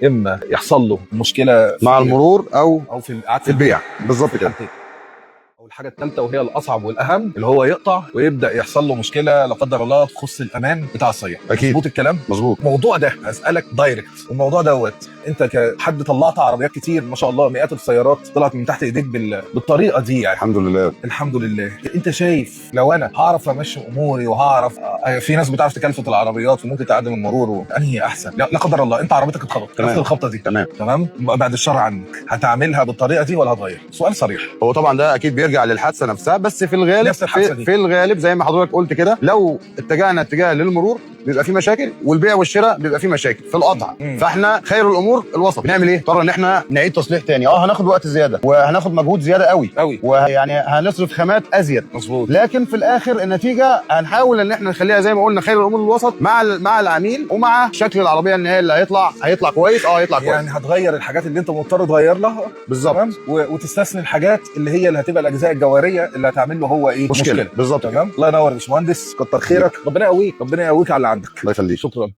اما يحصل له مشكله مع المرور او في في البيع. بالظبط كده. او الحاجه الثالثه وهي الاصعب والاهم اللي هو يقطع ويبدا يحصل له مشكله لا قدر الله تخص الامان بتاع السياره. اكيد. مظبوط الكلام. مظبوط. الموضوع ده هسالك دايركت، الموضوع دوت انت كحد طلعت عربيات كتير ما شاء الله، مئات السيارات طلعت من تحت ايديك بالطريقه دي يعني. الحمد لله. الحمد لله. انت شايف لو انا هعرف امشي اموري وهعرف في ناس بتعرف تكلفت العربيات وممكن تعدم المرور، انهي احسن؟ لا قدر الله انت عربيتك اتخبطت نفس الخبطه دي، تمام بعد الشر عنك، هتعملها بالطريقه دي ولا هتغير؟ سؤال صريح. هو طبعا ده اكيد بيرجع للحادثه نفسها، بس في الغالب في الغالب زي ما حضرتك قلت كده، لو اتجهنا اتجاه للمرور بيبقى في مشاكل، والبيع والشراء بيبقى في مشاكل في القطع. فاحنا خير الامور الوسط. بنعمل ايه؟ اضطر ان احنا نعيد تصليح تاني. هناخد وقت زياده وهناخد مجهود زياده قوي ويعني هنصرف خامات ازيد. مظبوط. لكن في الاخر النتيجه هنحاول ان احنا نخليها زي ما قلنا خير الامور الوسط مع العميل ومع شكل العربيه النهائي اللي هيطلع كويس. هيطلع كويس. يعني هتغير الحاجات اللي انت مضطر تغير لها بالظبط، وتستثني الحاجات اللي هتبقى الاجزاء الجوهريه اللي هتعمل له هو ايه مشكله. بالظبط. تمام. الله ينور يا باشمهندس، كتر خيرك. ربنا يقويك، ربنا يقويك على اللي عندك. الله يخليك. شكرا.